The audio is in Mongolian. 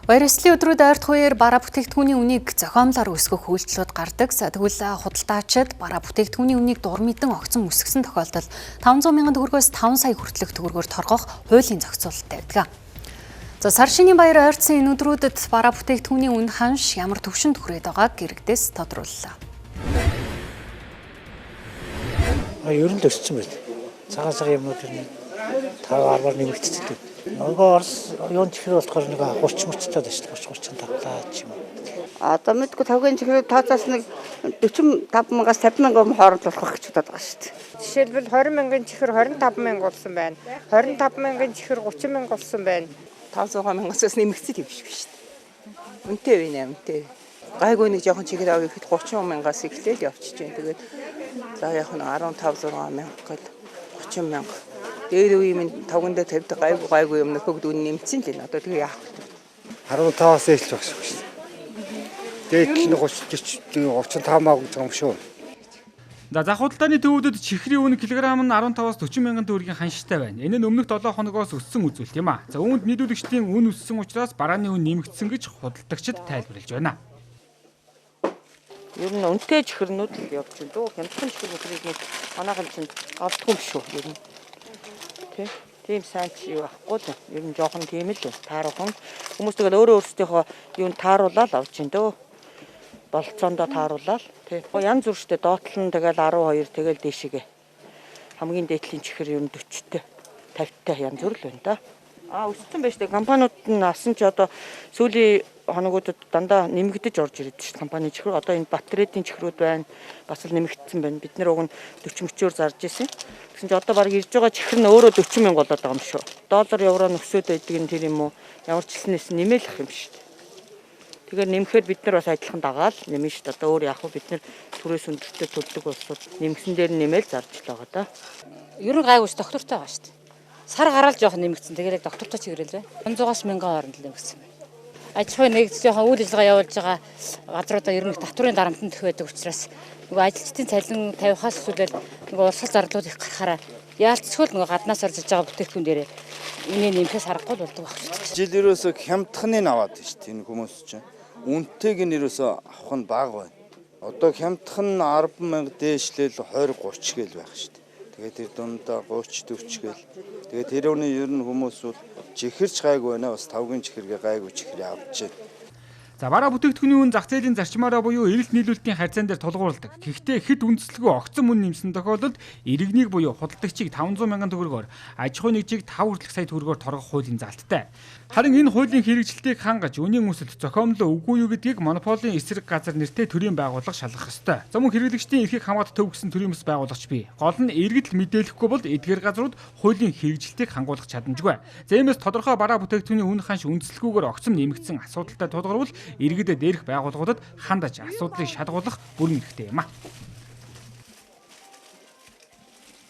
Баяр ёслолын өдрүүд ойртох үеэр бараа бүтээгдэхүүний үнийг зохиомлоор өсгөх үйлдэлүүд гардаг. Тэгвэл худалдаачид бараа бүтээгдэхүүний үнийг дур мэдэн огцон өсгсөн тохиолдолд 500 мянган төгрөгөөс 5 сая хүртэлх төгрөгөөр торгох хуулийн зохицуулалт тавьдаг. Сар шинийн баяр ойртсон энэ өдрүүдэд бараа бүтээгдэхүүний үн ханш ямар төвшөнд хүрээд байгааг гэрэгдээс тодрууллаа. Ер нь л өссөн байт. Цагаан юмнууд ер нь 5-10-аар нэмэгдчихсэн. Нөгөө Орос юунд чихэр болохоор нэг 30 мөчтөөд шүү дээ. 30-35 ч юм уу. Одоо мэдгүй тавгийн чихэр тооцоос нэг 45 мянгаас 50 мянган хооронд болох гэж бодоод байгаа шүү дээ. Жишээлбэл 20 мянган чихэр 25 мянга болсон байна. 25 мянган чихэр 30 мянга болсон байна. 500 мянгаас нэмэгцэл юм биш шүү дээ. Үнэтэй вэ нэмтэй. Гайгүй нэг жоохон чихэр авъя гэхэд 30 мянгаас эхлээл явчихж байна. Тэгээд за яг нь 15 6 мянга гэл 30 мянга. Дээр үе минь тавгандаа тавьдаг гайгүй юм нөхөд үн нэмсэн л энэ. Одоо тэгээ яах вэ? 15-аас эхэлж байгаа шүү дээ. Дээд нь 35 маа гэж юм шүү. За зах худалдааны төвүүдэд чихрийн үн килограмм нь 15-аас 40 мянган төгрөгийн ханштай байна. Энэ нь өмнөх 7 хоногоос өссөн үзүүлэлт юм а. За үүнд нийлүүлэгчдийн үн өссөн учраас барааны үн нэмэгдсэн гэж худалдагчид тайлбарлаж байна. Ер нь үнэтэй чихэрнүүд л явж байна. Дөө хямдхан чихэр бүхрийг манайхан чинь авдаггүй юм шүү. Ер нь тийм сайн чи юу ахгүй л. Ер нь жоохон тийм л таархан. Хүмүүс тэгэл өөрөө өөрсдийнхөө юунд тааруулаад авч ин дөө. Болцоондоо тааруулаад тий. Янз бүр штэ доотлон тэгэл 12 тэгэл дээшээгээ. Хамгийн дээдлийн чихэр ер нь 40-тэй 50-тай янз бүр л байна да. Өссөн байж тээ компаниуд нь асан ч одоо сүүлийн хоногудад дандаа нэмэгдэж орж ирээд шүү дээ компани чихэр. Одоо энэ батарейдын чихрүүд байна. Бас л нэмэгдсэн байна. Бид нэр уг нь 40-40-оор зарж ирсэн. Тэгсэн чинь одоо баг ирж байгаа чихэр нь өөрөө 40 мянга болоод байгаа юм шүү. Доллар евро нөсөөд байдаг нь тэр юм уу? Ямар ч хэлснээс нэмэлэх юм шүү дээ. Тэгэхээр нэмэхээр бид нар бас адилхан дагаал нэмэн шүү дээ. Одоо өөр яг бид нар түрээс өндөртөө төлдөг болсод нэмгсэн дээр нэмэл зарж л байгаа да. Ер нь гайгүй доктортой байгаа шүү дээ. Сар гараал жоохон нэмэгдсэн. Тэгээд доктортой чигрэл бай. 100-аас 1000 хооронд нэмэгдсэн байна. Аж ахуй нэгдэж жоохон үйл ажиллагаа явуулж байгаа газруудаа ер нь татврын дарамтанд төх байдаг учраас нөгөө ажилчдын цалин тавихаас эсвэл нөгөө урсгал зарлууд их гарахаараа яалтчгүй нөгөө гаднаас орж иж байгаа бүтээгдэхүүн дээр үнэ нэмэхээс аргагүй болдог багч. Жил ерөөсө хямдхныг аваад шүү дээ энэ хүмүүс чинь. Үнэтэйг нь ерөөсө авах нь бага байна. Одоо хямдхан 10 мянга дээшлэл 20 30 гээл байх шүү дээ. Тэгээд тэр дундаа 30 40 гээл. Тэгээд тэр үний ер нь хүмүүс бол чихэрч гайгүй байна. Бас тавгийн чихэргээ гайгүй чихэр авч байна. За бараа бүтээгдэхүүний үн зах зээлийн зарчмаараа буюу эрэлт нийлүүлэлтийн харьцаан дээр тулгуурлагдав. Гэхдээ хэд үндэслэлгүй огцон мөн нэмсэн тохиолдолд иргэнийг буюу худалдагчийг 500 мянган төгрөгөөр, аж ахуй нэгжийг 5 хүртэлх сая төгрөгөөр торгох хуулийн залттай. Харин энэ хуулийн хэрэгжилтийг хангаж үнийн өсөлт зохиомлоо үгүй юу гэдгийг монополийн эсрэг газар нэртэй төрийн байгууллага шалгах ёстой. За мөн хэрэглэгчдийн эрхийг хамгаалах төв гэсэн төрийн бас байгуулагч бий. Гол нь иргэд л мэдээлэхгүй бол эдгээр газрууд хуулийн хэрэгжилтийг хангуулах чадамжгүй. За иймээс тодорхой бараа бүтээгдэхүүний үн ханш үндэслэлгүйгээр огцом нэмэгдсэн асуудалтай тулгарвал иргэдэд дээрх байгууллагуудад хандаж асуудлыг шалгуулах бүрэн эрхтэй юм а.